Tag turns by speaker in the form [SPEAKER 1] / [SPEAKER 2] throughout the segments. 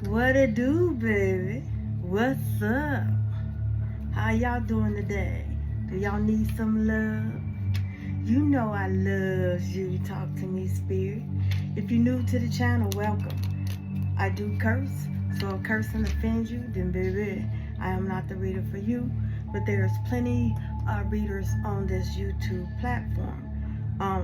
[SPEAKER 1] What it do, baby? What's up? How y'all doing today? Do y'all need some love? You know I love you. Talk to me, spirit. If you're new to the channel, welcome. I do curse, so if cursing offends you, then baby, I am not the reader for you. But there's plenty of readers on this YouTube platform.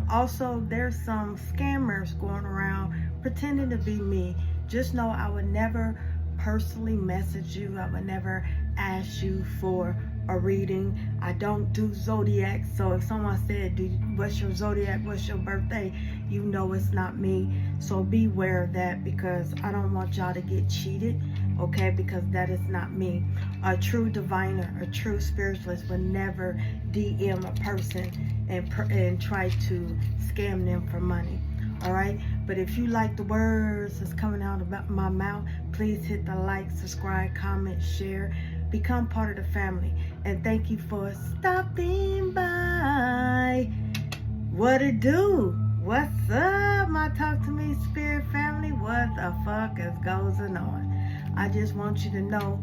[SPEAKER 1] Also, there's some scammers going around pretending to be me. Just know I would never personally message you. I would never ask you for a reading. I don't do zodiac, so if someone said, what's your zodiac, what's your birthday, you know it's not me. So beware of that, because I don't want y'all to get cheated, okay? Because that is not me. A true diviner, a true spiritualist would never DM a person and try to scam them for money. All right, but if you like the words that's coming out of my mouth, please hit the like, subscribe, comment, share, become part of the family. And thank you for stopping by. What it do? What's up, my Talk to Me spirit family? What the fuck is going on? I just want you to know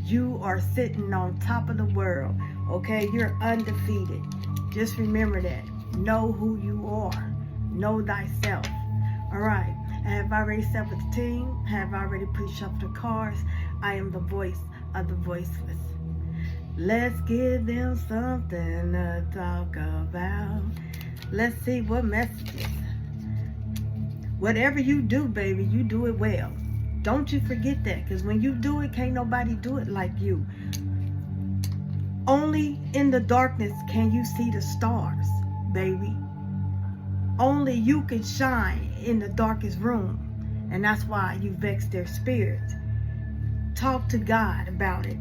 [SPEAKER 1] you are sitting on top of the world, okay? You're undefeated. Just remember that. Know who you are. Know thyself. All right. I have already set with the team. I have already pre-shuffled the cards. I am the voice of the voiceless. Let's give them something to talk about. Let's see what messages. Whatever you do, baby, you do it well. Don't you forget that, because when you do it, can't nobody do it like you. Only in the darkness can you see the stars, baby. Only you can shine in the darkest room, and that's why you vex their spirits. Talk to God about it.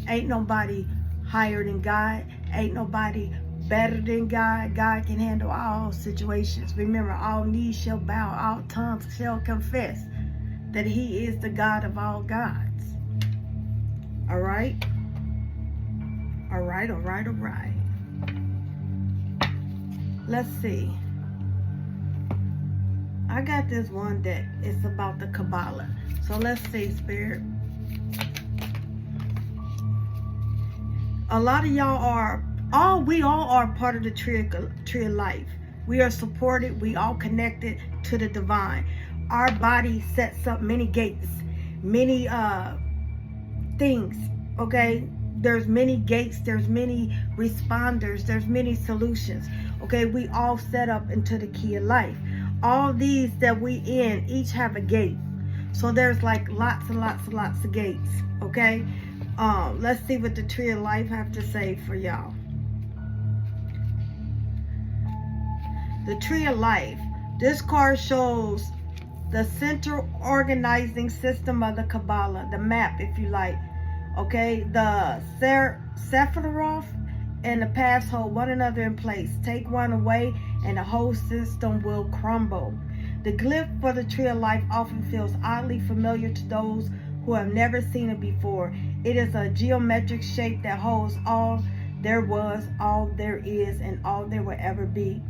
[SPEAKER 1] Ain't nobody higher than God. Ain't nobody better than God. God can handle all situations. Remember, all knees shall bow, all tongues shall confess that He is the God of all gods. All right? All right, all right, all right. Let's see. I got this one deck. It's about the Kabbalah. So let's see, spirit. A lot of y'all are, we all are part of the tree of life. We are supported. We all connected to the divine. Our body sets up many gates, many things, okay? There's many gates, there's many responders, there's many solutions, okay? We all set up into the key of life. All these that we in, each have a gate. So there's like lots and lots and lots of gates, okay? Let's see what the Tree of Life have to say for y'all. The Tree of Life. This card shows the central organizing system of the Kabbalah, the map, if you like. Okay, the Sephiroth and the paths hold one another in place. Take one away and the whole system will crumble. The glyph for the Tree of Life often feels oddly familiar to those who have never seen it before. It is a geometric shape that holds all there was, all there is, and all there will ever be.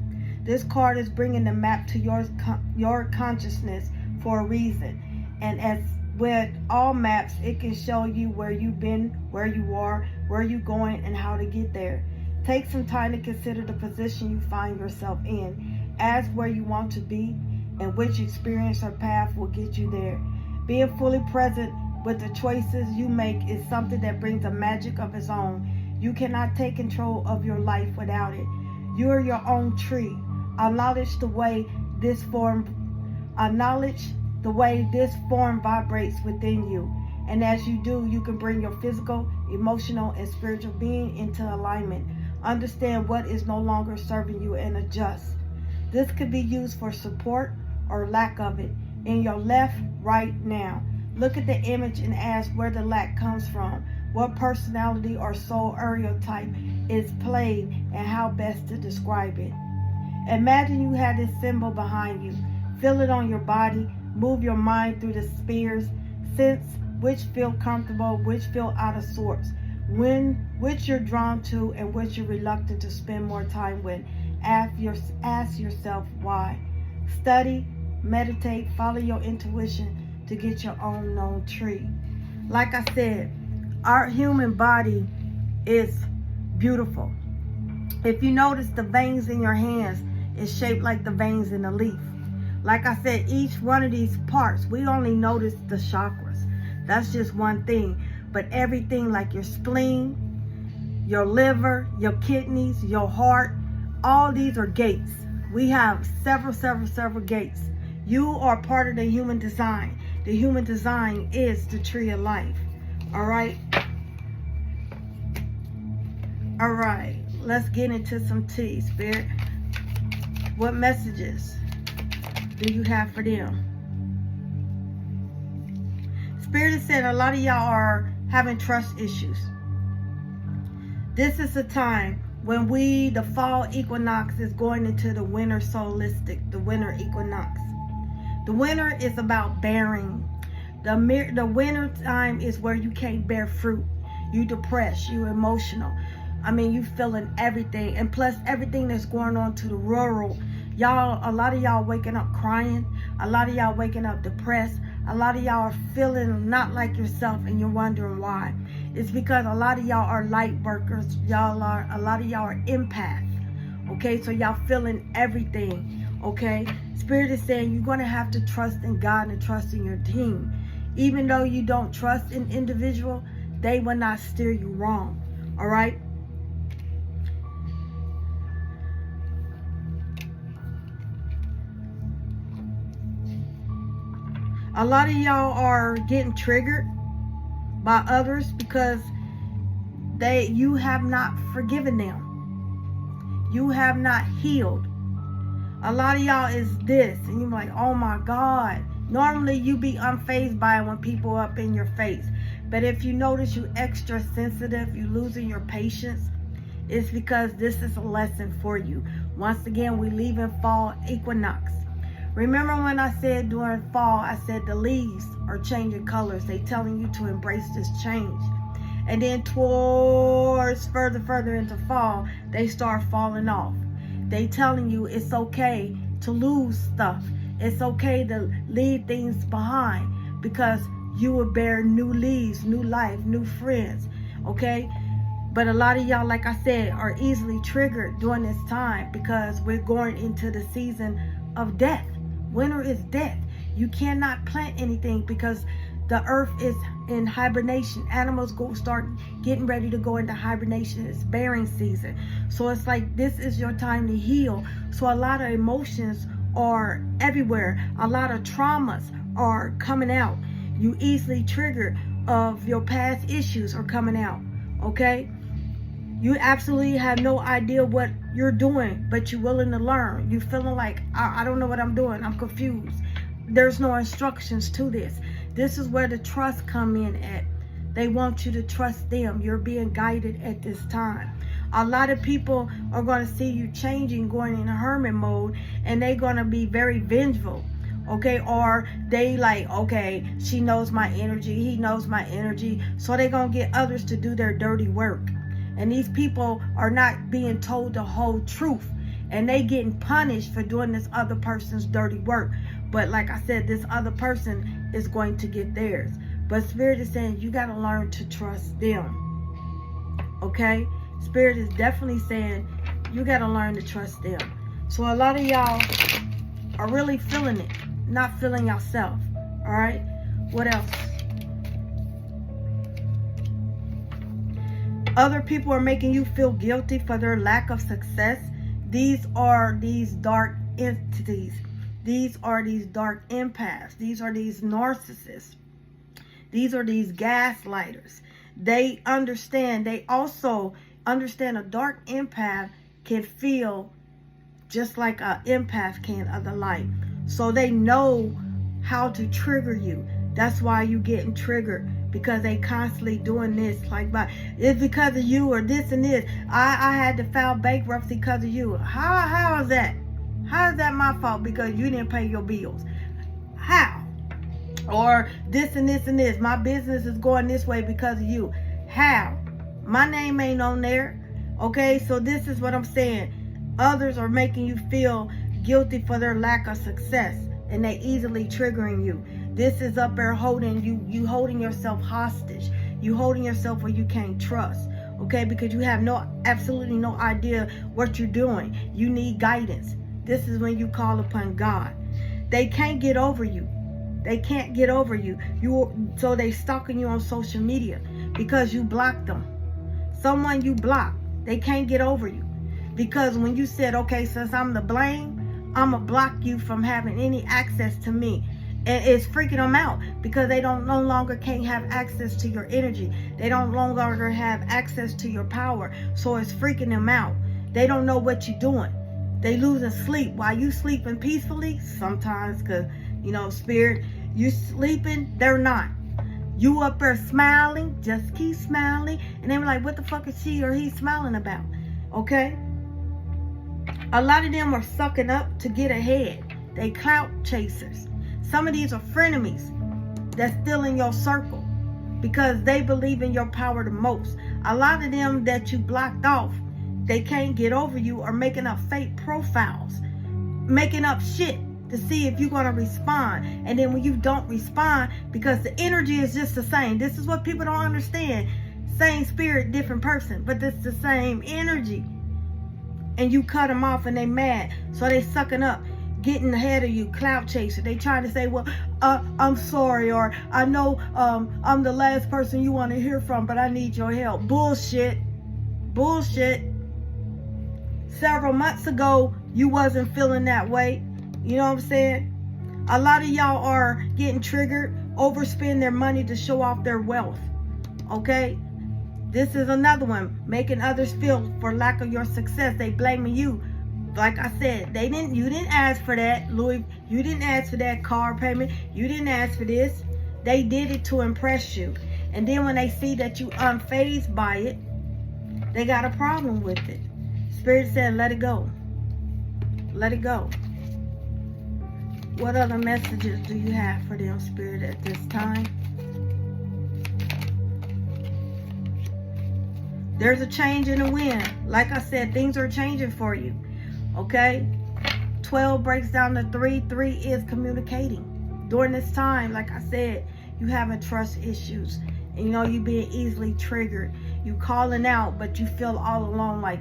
[SPEAKER 1] This card is bringing the map to your consciousness for a reason. And as with all maps, it can show you where you've been, where you are, where you're going, and how to get there. Take some time to consider the position you find yourself in. Ask where you want to be and which experience or path will get you there. Being fully present with the choices you make is something that brings a magic of its own. You cannot take control of your life without it. You are your own tree. Acknowledge the way this form vibrates within you. And as you do, you can bring your physical, emotional, and spiritual being into alignment. Understand what is no longer serving you and adjust. This could be used for support or lack of it in your left, right, now. Look at the image and ask where the lack comes from, what personality or soul archetype is played, and how best to describe it. Imagine you have this symbol behind you. Feel it on your body. Move your mind through the spheres. Sense which feel comfortable, which feel out of sorts, which you're drawn to, and which you're reluctant to spend more time with. Ask yourself why. Study, meditate, follow your intuition. to get your own known tree. Like I said, our human body is beautiful. If you notice, the veins in your hands is shaped like the veins in a leaf. Like I said, each one of these parts, we only notice the chakras. That's just one thing. But everything like your spleen, your liver, your kidneys, your heart, all these are gates. We have several gates. You are part of the human design. The human design is the tree of life. All right. All right. Let's get into some tea, Spirit. What messages do you have for them? Spirit said a lot of y'all are having trust issues. This is a time when the fall equinox is going into the winter solistic, the winter equinox. The winter is about bearing. The winter time is where you can't bear fruit. You depressed, you emotional. I mean, you feeling everything. And plus everything that's going on to the rural. Y'all, a lot of y'all waking up crying. A lot of y'all waking up depressed. A lot of y'all are feeling not like yourself and you're wondering why. It's because a lot of y'all are light workers. A lot of y'all are empaths. Okay, so y'all feeling everything. Okay, Spirit is saying you're going to have to trust in God and trust in your team. Even though you don't trust an individual, they will not steer you wrong. All right. A lot of y'all are getting triggered by others because you have not forgiven them. You have not healed. A lot of y'all is this, and you're like, oh my God. Normally you be unfazed by it when people up in your face. But if you notice you extra sensitive, you losing your patience, it's because this is a lesson for you. Once again, we leave in fall equinox. Remember when I said during fall, I said the leaves are changing colors. They telling you to embrace this change. And then towards further into fall, they start falling off. They telling you it's okay to lose stuff. It's okay to leave things behind because you will bear new leaves, new life, new friends. Okay? But a lot of y'all, like I said, are easily triggered during this time because we're going into the season of death. Winter is death. You cannot plant anything because the earth is in hibernation. Animals start getting ready to go into hibernation. It's bearing season. So it's like this is your time to heal. So a lot of emotions are everywhere. A lot of traumas are coming out. You easily triggered of your past issues are coming out. Okay? You absolutely have no idea what you're doing, but you're willing to learn. You feeling like, I don't know what I'm doing. I'm confused. There's no instructions to this. This is where the trust come in at. They want you to trust them. You're being guided at this time. A lot of people are going to see you changing, going in a hermit mode, and they're going to be very vengeful. Okay, or they like, okay, she knows my energy, he knows my energy, so they're going to get others to do their dirty work. And these people are not being told the whole truth. And they getting punished for doing this other person's dirty work. But like I said, this other person is going to get theirs. But Spirit is saying you got to learn to trust them. Okay? Spirit is definitely saying you got to learn to trust them. So a lot of y'all are really feeling it. Not feeling yourself. Alright? What else? Other people are making you feel guilty for their lack of success. These are these dark entities. These are these dark empaths. These are these narcissists. These are these gaslighters. They understand. They also understand a dark empath can feel just like an empath can of the light. So they know how to trigger you. That's why you getting triggered. Because they constantly doing this, like, but it's because of you or this and this. I had to file bankruptcy because of you. How is that? How is that my fault because you didn't pay your bills? How? Or this and this and this. My business is going this way because of you. How? My name ain't on there. Okay, so this is what I'm saying. Others are making you feel guilty for their lack of success, and they easily triggering you. This is up there holding you holding yourself hostage. You holding yourself where you can't trust. Okay, because you have absolutely no idea what you're doing. You need guidance. This is when you call upon God. They can't get over you. They can't get over you. So they stalking you on social media because you blocked them. Someone you blocked, they can't get over you. Because when you said, okay, since I'm to blame, I'm going to block you from having any access to me. And it's freaking them out because they no longer can't have access to your energy. They don't no longer have access to your power. So it's freaking them out. They don't know what you're doing. They losing sleep while you sleeping peacefully. Sometimes, because, spirit, you sleeping, they're not. You up there smiling, just keep smiling. And they were like, what the fuck is she or he smiling about? Okay? A lot of them are sucking up to get ahead. They clout chasers. Some of these are frenemies that's still in your circle because they believe in your power the most. A lot of them that you blocked off, they can't get over you, or making up fake profiles, making up shit to see if you're going to respond. And then when you don't respond, because the energy is just the same. This is what people don't understand. Same spirit, different person, but it's the same energy. And you cut them off and they mad. So they sucking up, getting ahead of you, clout chaser. They trying to say, well, I'm sorry, or I know I'm the last person you want to hear from, but I need your help. Bullshit. Bullshit. Several months ago, you wasn't feeling that way. You know what I'm saying? A lot of y'all are getting triggered, overspend their money to show off their wealth. Okay? This is another one, making others feel for lack of your success. They blaming you. Like I said, you didn't ask for that, Louis. You didn't ask for that car payment. You didn't ask for this. They did it to impress you. And then when they see that you unfazed by it, they got a problem with it. Spirit said, let it go. Let it go. What other messages do you have for them, Spirit, at this time? There's a change in the wind. Like I said, things are changing for you. Okay? 12 breaks down to 3. 3 is communicating. During this time, like I said, you having trust issues. And you being easily triggered. You calling out, but you feel all alone, like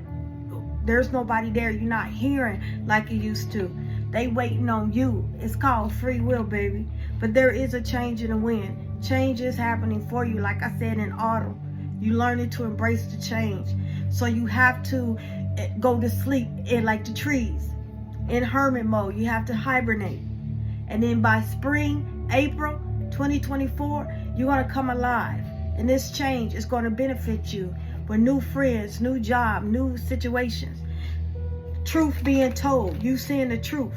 [SPEAKER 1] there's nobody there. You're not hearing like you used to. They waiting on you. It's called free will, baby. But there is a change in the wind. Change is happening for you. Like I said, in autumn, you learning to embrace the change. So you have to go to sleep like the trees, in hermit mode. You have to hibernate. And then by spring, April 2024, you're going to come alive. And this change is going to benefit you with new friends, new job, new situations. Truth being told, you seeing the truth.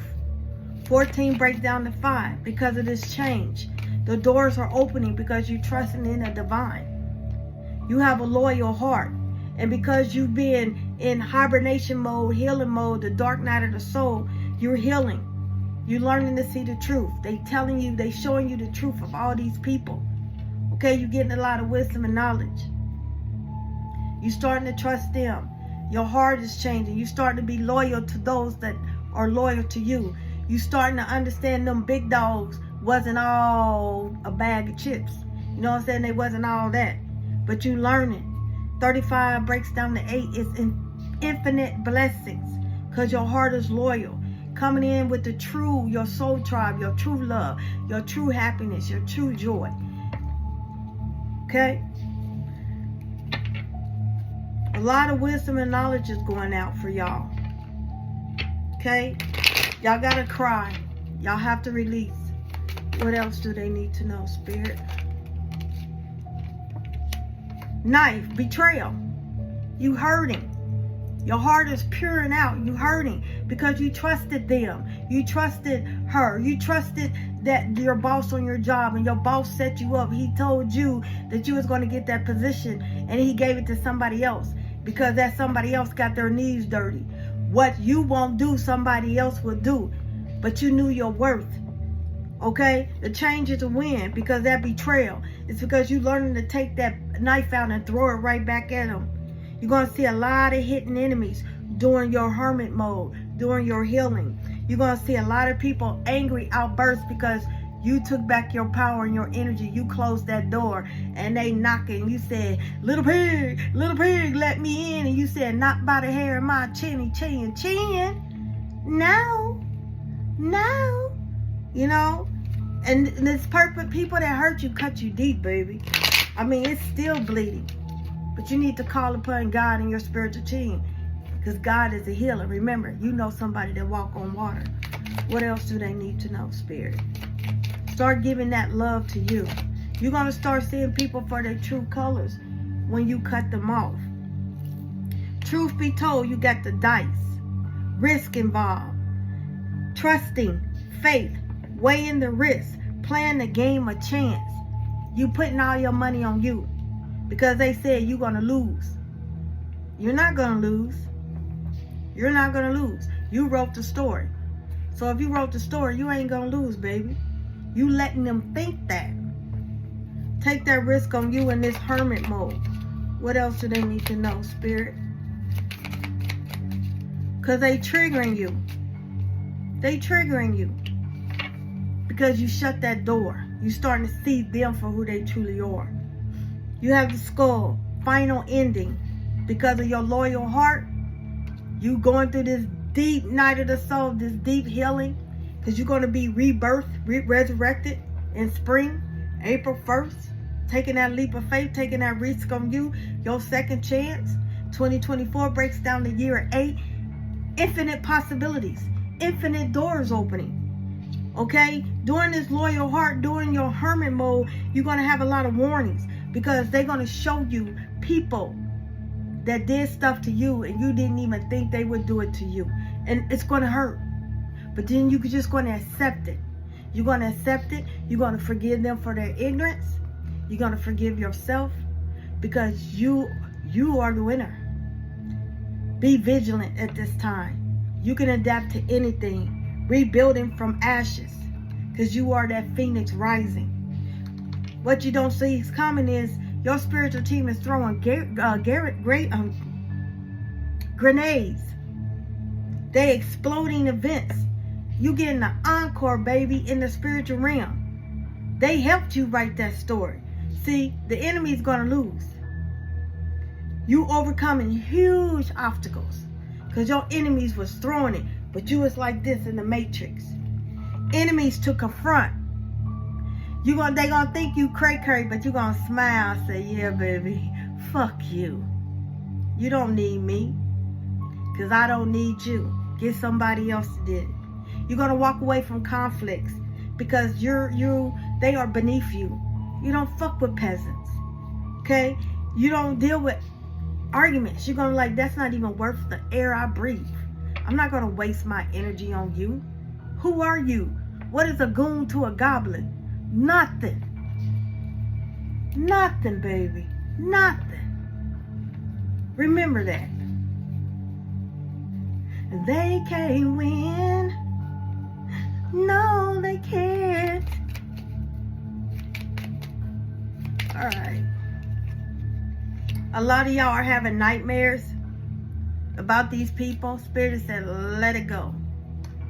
[SPEAKER 1] 14 breaks down to 5 because of this change. The doors are opening because you're trusting in the divine. You have a loyal heart. And because you've been in hibernation mode, healing mode, the dark night of the soul, you're healing. You're learning to see the truth. They telling you, they showing you the truth of all these people. Okay, you're getting a lot of wisdom and knowledge. You're starting to trust them. Your heart is changing. You're starting to be loyal to those that are loyal to you. You're starting to understand them big dogs wasn't all a bag of chips. You know what I'm saying? They wasn't all that. But you learning. 35 breaks down to 8 is infinite blessings because your heart is loyal. Coming in with the true, your soul tribe, your true love, your true happiness, your true joy. Okay? A lot of wisdom and knowledge is going out for y'all. Okay? Y'all gotta cry. Y'all have to release. What else do they need to know, Spirit? Knife, betrayal. You hurting. Your heart is pouring out. You hurting because you trusted them. You trusted her. You trusted that your boss on your job, and your boss set you up. He told you that you was going to get that position, and he gave it to somebody else because that somebody else got their knees dirty. What you won't do, somebody else will do. But you knew your worth. Okay? The change is a win because that betrayal. It's because you learning to take that knife out and throw it right back at them. You're going to see a lot of hidden enemies during your hermit mode, during your healing. You're going to see a lot of people angry outbursts because You took back your power and your energy. You closed that door and they knocking. You said, little pig, let me in. And you said, not by the hair of my chinny chin. No. You know? And this perfect people that hurt you cut you deep, baby. I mean, it's still bleeding. But you need to call upon God and your spiritual team. Because God is a healer. Remember, you know somebody that walk on water. What else do they need to know, Spirit? Start giving that love to you. You're going to start seeing people for their true colors when you cut them off. Truth be told, you got the dice. Risk involved. Trusting. Faith. Weighing the risk. Playing the game of chance. You putting all your money on you. Because they said you're going to lose. You're not going to lose. You're not going to lose. You wrote the story. So if you wrote the story, you ain't going to lose, baby. You letting them think that. Take that risk on you in this hermit mode. What else do they need to know, Spirit? Because they triggering you. They triggering you. Because you shut that door. You starting to see them for who they truly are. You have the skull. Final ending. Because of your loyal heart. You going through this deep night of the soul. This deep healing. Because you're going to be rebirthed, resurrected in spring, April 1st. Taking that leap of faith, taking that risk on you, your second chance. 2024 breaks down the year of 8. Infinite possibilities, infinite doors opening. Okay? During this loyal heart, during your hermit mode, you're going to have a lot of warnings. Because they're going to show you people that did stuff to you and you didn't even think they would do it to you. And it's going to hurt. But then you're just going to accept it. You're going to accept it. You're going to forgive them for their ignorance. You're going to forgive yourself because you are the winner. Be vigilant at this time. You can adapt to anything. Rebuilding from ashes because you are that phoenix rising. What you don't see is coming is your spiritual team is throwing grenades. They exploding events. You getting the encore, baby, in the spiritual realm. They helped you write that story. See, the enemy's going to lose. You overcoming huge obstacles. Because your enemies was throwing it. But you was like this in the Matrix. Enemies to confront. They gonna think you cray-cray, but you gonna smile and say, yeah, baby, fuck you. You don't need me. Because I don't need you. Get somebody else to do it. You're going to walk away from conflicts because they are beneath you. You don't fuck with peasants. Okay? You don't deal with arguments. You're going to like, that's not even worth the air I breathe. I'm not going to waste my energy on you. Who are you? What is a goon to a goblin? Nothing. Nothing, baby. Nothing. Remember that. They can't win. No, they can't. Alright. A lot of y'all are having nightmares about these people. Spirit said, let it go.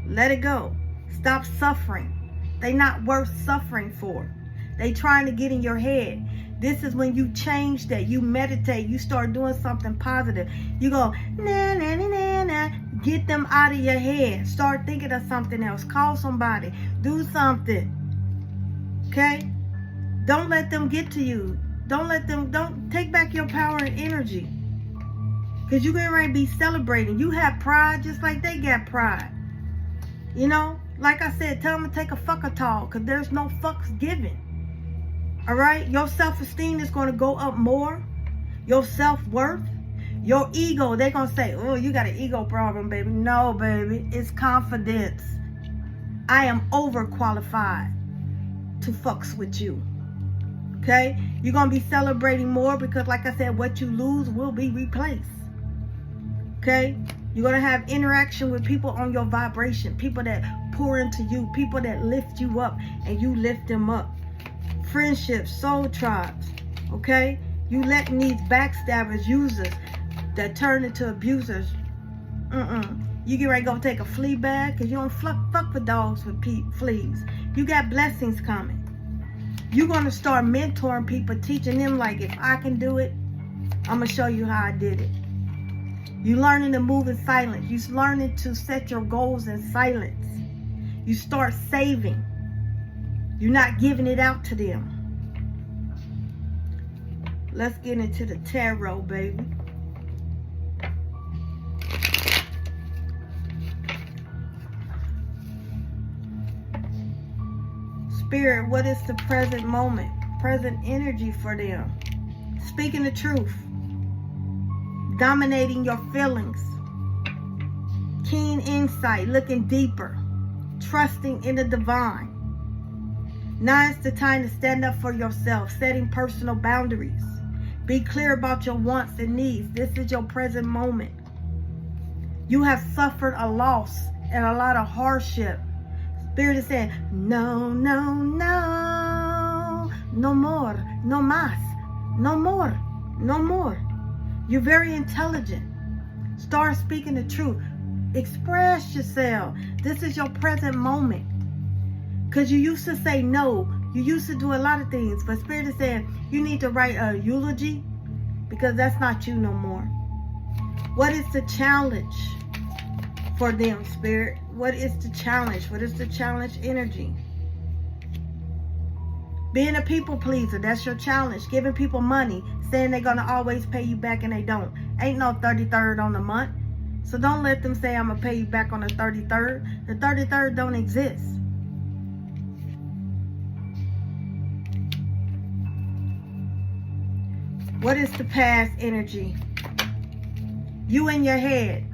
[SPEAKER 1] Let it go. Stop suffering. They not worth suffering for. They trying to get in your head. This is when you change that. You meditate. You start doing something positive. You go, nah, nah, nah, nah, nah. Get them out of your head. Start thinking of something else. Call somebody. Do something. Okay? Don't let them get to you. Don't take back your power and energy. Because you're going to be celebrating. You have pride just like they got pride. You know? Like I said, tell them to take a fuck-a-tall. Because there's no fucks given. Alright? Your self-esteem is going to go up more. Your self-worth. Your ego, they're going to say, oh, you got an ego problem, baby. No, baby. It's confidence. I am overqualified to fucks with you. Okay? You're going to be celebrating more because, like I said, what you lose will be replaced. Okay? You're going to have interaction with people on your vibration. People that pour into you. People that lift you up and you lift them up. Friendships, soul tribes. Okay? You letting these backstabbers, users that turn into abusers. You get ready to go take a flea bag because you don't fuck with dogs with fleas. You got blessings coming. You're going to start mentoring people, teaching them like, if I can do it, I'm going to show you how I did it. You learning to move in silence. You learning to set your goals in silence. You start saving. You're not giving it out to them. Let's get into the tarot, baby. Spirit, what is the present moment, present energy for them? Speaking the truth. Dominating your feelings. Keen insight, looking deeper. Trusting in the divine. Now is the time to stand up for yourself, setting personal boundaries. Be clear about your wants and needs. This is your present moment. You have suffered a loss and a lot of hardship. Spirit is saying, no, no, no. No more. No más. No more. No more. You're very intelligent. Start speaking the truth. Express yourself. This is your present moment. Because you used to say no. You used to do a lot of things. But Spirit is saying you need to write a eulogy. Because that's not you no more. What is the challenge for them, Spirit? What is the challenge? What is the challenge energy? Being a people pleaser, that's your challenge. Giving people money, saying they're going to always pay you back and they don't. Ain't no 33rd on the month. So don't let them say I'm going to pay you back on the 33rd. The 33rd don't exist. What is the past energy? You in your head.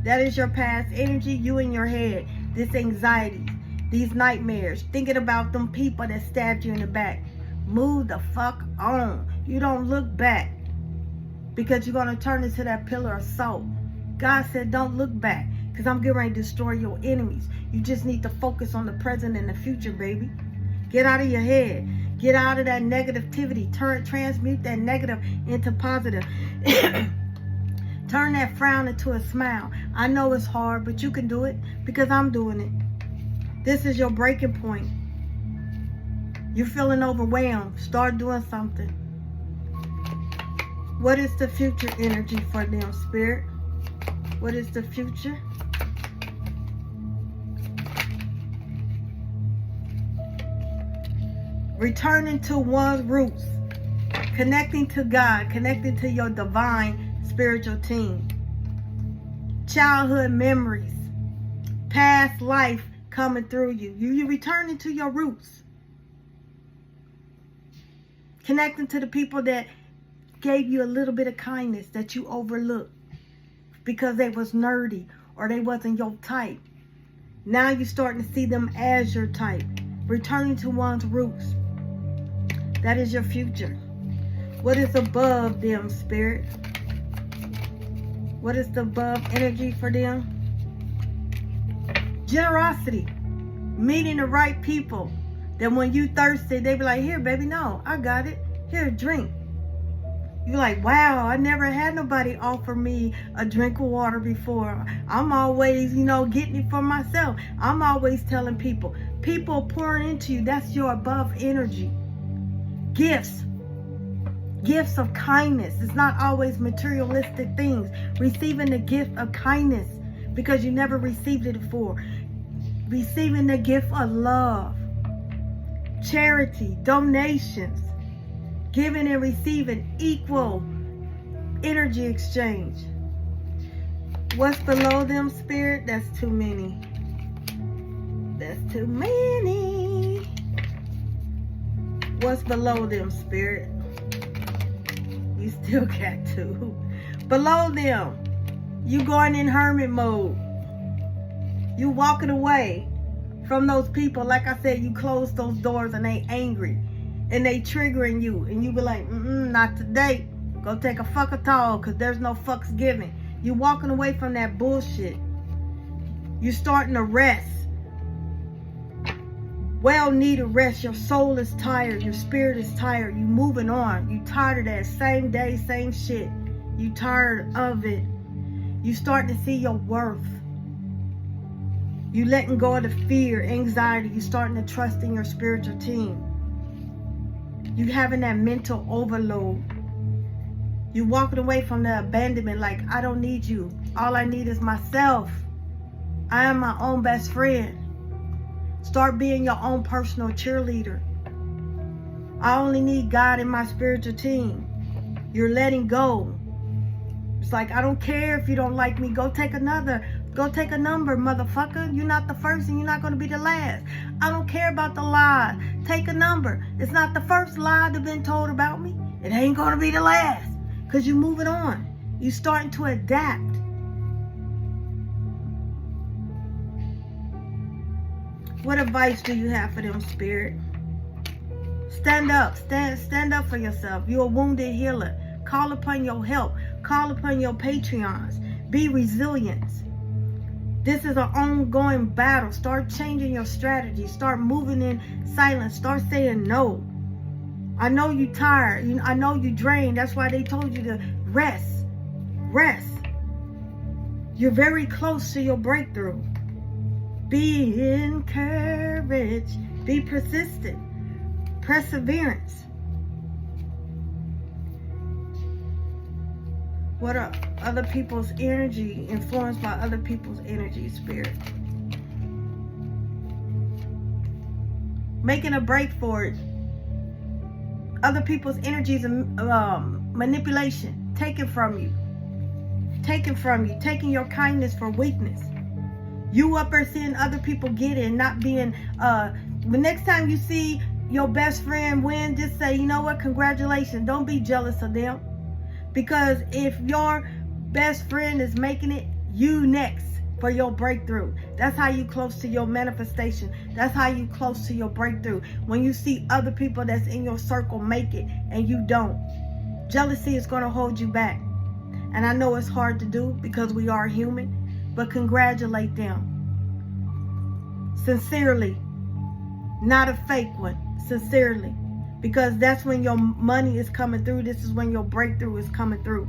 [SPEAKER 1] That is your past energy, you in your head. This anxiety, these nightmares, thinking about them people that stabbed you in the back. Move the fuck on. You don't look back because you're going to turn into that pillar of salt. God said don't look back because I'm getting ready to destroy your enemies. You just need to focus on the present and the future, baby. Get out of your head. Get out of that negativity. Transmute that negative into positive. Turn that frown into a smile. I know it's hard, but you can do it because I'm doing it. This is your breaking point. You're feeling overwhelmed. Start doing something. What is the future energy for them, Spirit? What is the future? Returning to one's roots. Connecting to God. Connecting to your divine spiritual team. Childhood memories. Past life coming through you. You returning to your roots. Connecting to the people that gave you a little bit of kindness that you overlooked because they was nerdy or they wasn't your type. Now you're starting to see them as your type. Returning to one's roots. That is your future. What is above them, Spirit? What is the above energy for them? Generosity. Meeting the right people. That when you thirsty, they be like, here, baby, no, I got it. Here, drink. You're like, wow, I never had nobody offer me a drink of water before. I'm always, getting it for myself. I'm always telling people pouring into you, that's your above energy. Gifts. Gifts of kindness. It's not always materialistic things. Receiving the gift of kindness because you never received it before. Receiving the gift of love. Charity. Donations. Giving and receiving equal energy exchange. What's below them, Spirit? That's too many. That's too many. What's below them, Spirit? You still got two. Below them, you going in hermit mode. You walking away from those people. Like I said, you close those doors and they angry. And they triggering you. And you be like, not today. Go take a fuck at all because there's no fucks given. You walking away from that bullshit. You starting to rest. Well needed rest. Your soul is tired. Your spirit is tired. You moving on. You tired of that same day, same shit. You tired of it. You starting to see your worth. You letting go of the fear, anxiety. You starting to trust in your spiritual team. You having that mental overload. You walking away from the abandonment like, I don't need you. All I need is myself. I am my own best friend. Start being your own personal cheerleader. I only need God in my spiritual team. You're letting go. It's like, I don't care if you don't like me. Go take a number, motherfucker. You're not the first and you're not going to be the last. I don't care about the lie. Take a number. It's not the first lie that's been told about me. It ain't going to be the last. Because you're moving on. You're starting to adapt. What advice do you have for them, Spirit? Stand up. Stand up for yourself. You're a wounded healer. Call upon your help. Call upon your Patreons. Be resilient. This is an ongoing battle. Start changing your strategy. Start moving in silence. Start saying no. I know you're tired. I know you're drained. That's why they told you to rest. Rest. You're very close to your breakthrough. Be encouraged. Be persistent. Perseverance. What are other people's energy? Influenced by other people's energy, Spirit. Making a break for it. Other people's energies and manipulation. Taken from you. Taken from you. Taking your kindness for weakness. You up there seeing other people get it and not being... the next time you see your best friend win, just say, you know what, congratulations. Don't be jealous of them. Because if your best friend is making it, you next for your breakthrough. That's how you close to your manifestation. That's how you close to your breakthrough. When you see other people that's in your circle make it and you don't. Jealousy is going to hold you back. And I know it's hard to do because we are human. But congratulate them. Sincerely. Not a fake one. Sincerely. Because that's when your money is coming through. This is when your breakthrough is coming through.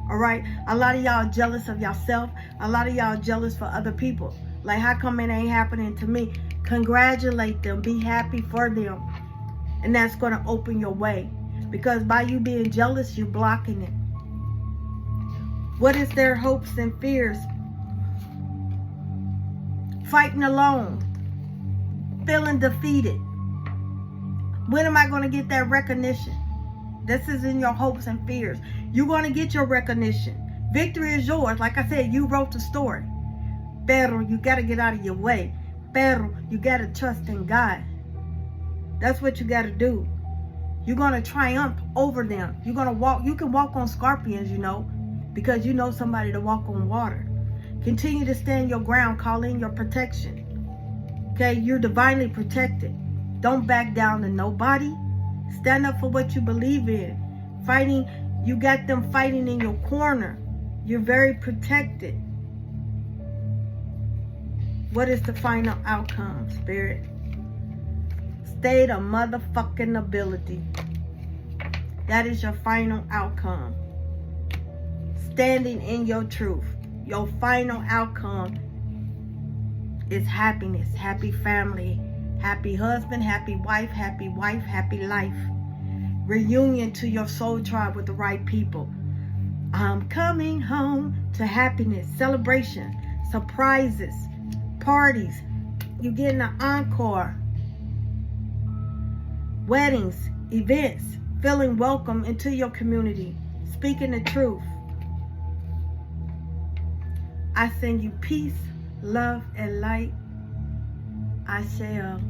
[SPEAKER 1] All right? A lot of y'all jealous of yourself. A lot of y'all jealous for other people. Like, how come it ain't happening to me? Congratulate them. Be happy for them. And that's going to open your way. Because by you being jealous, you're blocking it. What is their hopes and fears? Fighting alone. Feeling defeated. When am I going to get that recognition? This is in your hopes and fears. You're going to get your recognition. Victory is yours. Like I said, you wrote the story. Pero you got to get out of your way. Pero you got to trust in God. That's what you got to do. You're going to triumph over them. You're going to walk. You can walk on scorpions, you know, because you know somebody to walk on water. Continue to stand your ground. Call in your protection. Okay, you're divinely protected. Don't back down to nobody. Stand up for what you believe in. Fighting, you got them fighting in your corner. You're very protected. What is the final outcome, Spirit? State of motherfucking ability. That is your final outcome. Standing in your truth. Your final outcome is happiness, happy family, happy husband, happy wife, happy life. Reunion to your soul tribe with the right people. I'm coming home to happiness, celebration, surprises, parties. You're getting an encore. Weddings, events, feeling welcome into your community, speaking the truth. I send you peace, love, and light. I shall.